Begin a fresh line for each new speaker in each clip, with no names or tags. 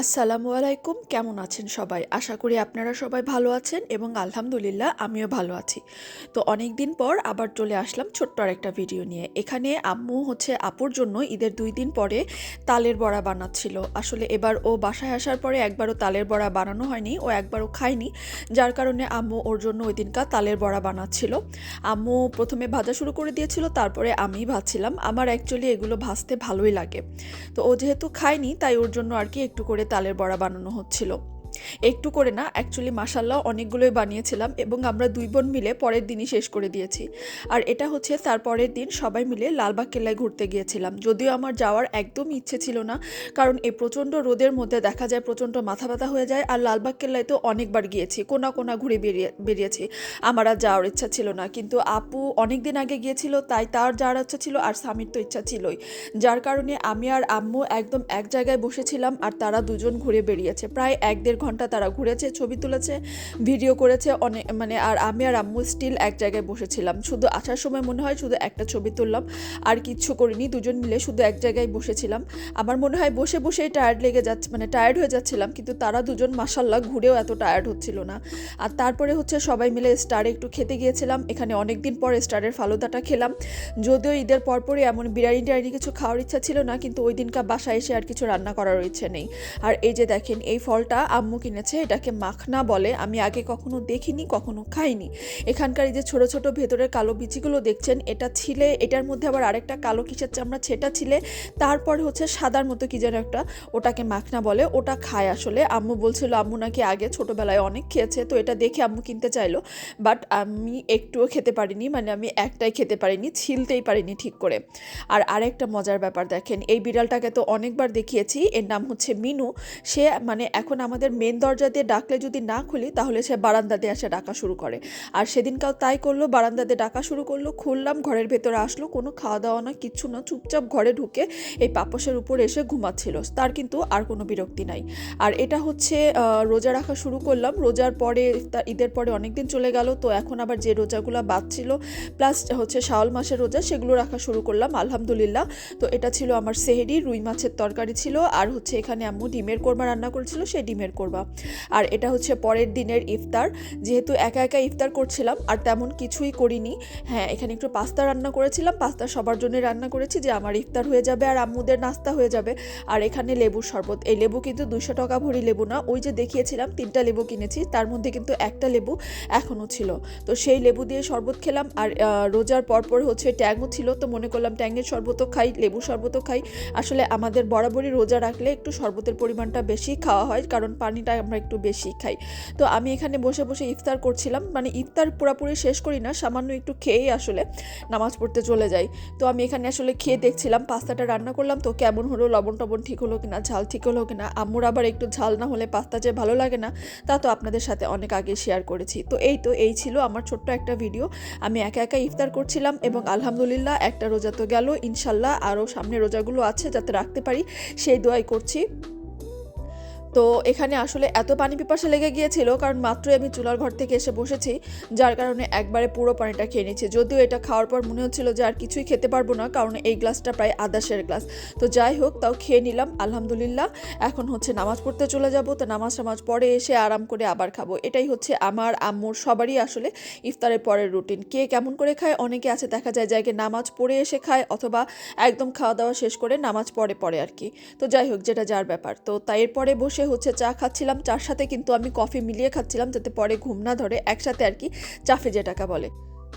আসসালামু আলাইকুম, কেমন আছেন সবাই? আশা করি আপনারা সবাই ভালো আছেন এবং আলহামদুলিল্লাহ আমিও ভালো আছি। তো অনেক দিন পর আবার চলে আসলাম ছোট্ট আরেকটা ভিডিও নিয়ে। এখানে আম্মু আপুর জন্য ঈদের 2 দিন পরে তালের বড়া বানাচ্ছিল। আসলে এবার ও বাসায় আসার পরে একবারও তালের বড়া বানানো হয়নি, ও একবারও খায়নি। যার কারণে আম্মু ওর জন্য ওই দিনকার তালের বড়া বানাচ্ছিল। আম্মু প্রথমে ভাজা শুরু করে দিয়েছিল, তারপরে আমিই ভাজছিলাম। আমার অ্যাকচুয়ালি এগুলো ভাজতে ভালোই লাগে। তো ও যেহেতু খায়নি তাই ওর জন্য আর কি একটু করে তালের বড়া বানানো হচ্ছিল। একটু করে না, অ্যাকচুয়ালি মাশাল্লাহ অনেকগুলোই বানিয়েছিলাম এবং আমরা 2 বোন মিলে পরের দিনই শেষ করে দিয়েছি। আর এটা হচ্ছে তার পরের দিন সবাই মিলে লালবাগ কেল্লায় ঘুরতে গিয়েছিলাম। যদিও আমার যাওয়ার একদমই ইচ্ছে ছিল না, কারণ এই প্রচণ্ড রোদের মধ্যে দেখা যায় প্রচণ্ড মাথা ব্যথা হয়ে যায়। আর লালবাগ কেল্লায় তো অনেকবার গিয়েছি, কোনা কোনা ঘুরে বেরিয়েছি। আমার আর যাওয়ার ইচ্ছা ছিল না, কিন্তু আপু অনেক দিন আগে গিয়েছিল তাই তার যাওয়ার ইচ্ছা ছিল, আর স্বামীর তো ইচ্ছা ছিলই। যার কারণে আমি আর আম্মু একদম এক জায়গায় বসেছিলাম আর তারা দুজন ঘুরে বেরিয়েছে। প্রায় 1-1.5 ঘন্টা তারা ঘুরেছে, ছবি তুলেছে, ভিডিও করেছে অনেক, মানে আর আমি আর আম্মু স্টিল এক জায়গায় বসেছিলাম। শুধু আসার সময় মনে হয় শুধু একটা ছবি তুললাম, আর কিচ্ছু করিনি। দুজন মিলে শুধু এক জায়গায় বসেছিলাম। আমার মনে হয় বসে বসেই টায়ার্ড লেগে যাচ্ছে, মানে টায়ার্ড হয়ে যাচ্ছিলাম, কিন্তু তারা দুজন মাশাল্লাহ ঘুরেও এত টায়ার্ড হচ্ছিল না। আর তারপরে সবাই মিলে স্টারে একটু খেতে গিয়েছিলাম। এখানে অনেক দিন পর স্টারের ফালুদাটা খেলাম। যদিও ঈদের পরপরই এমন বিরিয়ানি টিরিয়ানি কিছু খাওয়ার ইচ্ছা ছিল না, কিন্তু ওই দিনকার বাসায় এসে আর কিছু রান্না করার ইচ্ছে নেই। আর এই যে দেখেন এই ফলটা আম্মু কিনেছে, এটাকে মাখনা বলে। আমি আগে কখনো দেখিনি, কখনো খাইনি। এখানকার এই যে ছোট ছোট ভেতরের কালো বিচিগুলো দেখছেন, এটা ছিলে, এটার মধ্যে আবার আরেকটা কালো কিসের চামড়া ছেটা ছিলে, তারপর সাদার মতো কি যেন একটা, ওটাকে মাখনা বলে। ওটা খায় আসলে। আম্মু বলছিল আম্মু নাকি আগে ছোটবেলায় অনেক খেয়েছে, তো এটা দেখে আম্মু কিনতে চাইলো। বাট আমি একটুও খেতে পারিনি, মানে আমি একটাই খেতে পারিনি, ছিলতেই পারিনি ঠিক করে। আর আরেকটা মজার ব্যাপার দেখেন, এই বিড়ালটাকে তো অনেকবার দেখিয়েছি, এর নাম হচ্ছে মিনু। সে মানে এখন আমাদের মেন দরজা দিয়ে ডাকলে যদি না খুলি তাহলে সে বারান্দা দিয়ে এসে ডাকা শুরু করে। আর সেদিনকাও তাই করলো, বারান্দা দিয়ে ডাকা শুরু করলো। খুললাম, ঘরের ভেতরে আসলো, কোনো খাওয়া দাওয়া না, কিচ্ছু না, চুপচাপ ঘরে ঢুকে এই পাপোশের উপরে এসে ঘুমাচ্ছিল। তার কিন্তু আর কোনো বিরক্তি নাই। আর এটা রোজা রাখা শুরু করলাম। রোজার পরে ঈদের পরে অনেকদিন চলে গেল, তো এখন আবার যে রোজাগুলো বাঁচছিল প্লাস শাওয়াল মাসের রোজা, সেগুলো রাখা শুরু করলাম আলহামদুলিল্লাহ। তো এটা ছিল আমার সেহরি, রুই মাছের তরকারি ছিল, আর এখানে আম্মু ডিমের কোরমা রান্না করেছিল, সেই ডিমের কোরমা। আর এটা পরের দিনের ইফতার। যেহেতু একা একা ইফতার করছিলাম আর তেমন কিছুই করিনি। হ্যাঁ, এখানে একটু পাস্তা রান্না করেছিলাম, পাস্তা সবার জন্য রান্না করেছি যে আমার ইফতার হয়ে যাবে আর আম্মুদের নাস্তা হয়ে যাবে। আর এখানে লেবুর শরবত, এই লেবু কিন্তু 200 টাকা ভরি লেবু না, ওই যে দেখিয়েছিলাম 3টা লেবু কিনেছি, তার মধ্যে কিন্তু একটা লেবু এখনও ছিল। তো সেই লেবু দিয়ে শরবত খেলাম। আর রোজার পরপর ট্যাংও ছিল, তো মনে করলাম ট্যাংয়ের শরবতও খাই, লেবুর শরবতও খাই। আসলে আমাদের বরাবরই রোজা রাখলে একটু শরবতের পরিমাণটা বেশি খাওয়া হয়, কারণ পানিটা আমরা একটু বেশি খাই। তো আমি এখানে বসে বসে ইফতার করছিলাম, মানে ইফতার পুরোপুরি শেষ করি না, সামান্য একটু খেয়েই আসলে নামাজ পড়তে চলে যাই। তো আমি এখানে খেয়ে দেখছিলাম পাস্তাটা রান্না করলাম, তো কেমন হলো, লবণ টবণ ঠিক হলো কিনা, ঝাল ঠিক হলো কিনা। আম্মুর আবার একটু ঝাল না হলে পাস্তা যে ভালো লাগে না, তা তো আপনাদের সাথে অনেক আগে শেয়ার করেছি। তো এই ছিল আমার ছোট্ট একটা ভিডিও। আমি একা একা ইফতার করছিলাম এবং আলহামদুলিল্লাহ একটা রোজা তো গেল, ইনশাল্লাহ আরও সামনে রোজাগুলো আছে যাতে রাখতে পারি, সেই দোয়াই করছি। তো এখানে এত পানি পিপাসা লেগে গিয়েছিল, কারণ মাত্রই আমি চুলার ঘর থেকে এসে বসেছি, যার কারণে একবারে পুরো পানিটা খেয়ে নিচ্ছি। যদিও এটা খাওয়ার পর মনে হচ্ছিল যে আর কিছুই খেতে পারবো না, কারণ এই গ্লাসটা প্রায় আদাশের গ্লাস। তো যাই হোক, তাও খেয়ে নিলাম আলহামদুলিল্লাহ। এখন নামাজ পড়তে চলে যাব, তো নামাজ পরে এসে আরাম করে আবার খাবো। এটাই আমার আম্মুর সবারই ইফতারের পরের রুটিন। কে কেমন করে খায়, অনেকে আছে দেখা যায় যে নামাজ পড়ে এসে খায়, অথবা একদম খাওয়া দাওয়া শেষ করে নামাজ পড়ে আর কি। তো যাই হোক, যেটা যার ব্যাপার। তো তাই এরপরে বসে চা খাচ্ছিলাম, চার সাথে কিন্তু আমি কফি মিলিয়ে খাচ্ছিলাম যাতে পরে ঘুম না ধরে, একসাথে আর কি, চাফে যেটাকে বলে।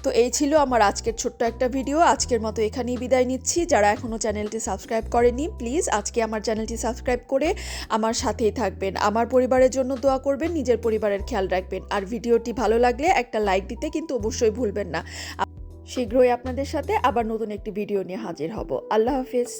তো এই ছিল আমার আজকের ছোট্ট একটা ভিডিও। আজকের মতো এখানেই বিদায় নিচ্ছি। যারা এখনও চ্যানেলটি সাবস্ক্রাইব করেনি, প্লিজ আজকে আমার চ্যানেলটি সাবস্ক্রাইব করে আমার সাথেই থাকবেন। আমার পরিবারের জন্য দোয়া করবেন, নিজের পরিবারের খেয়াল রাখবেন। আর ভিডিওটি ভালো লাগলে একটা লাইক দিতে কিন্তু অবশ্যই ভুলবেন না। শীঘ্রই আপনাদের সাথে আবার নতুন একটি ভিডিও নিয়ে হাজির হব। আল্লাহ হাফিজ।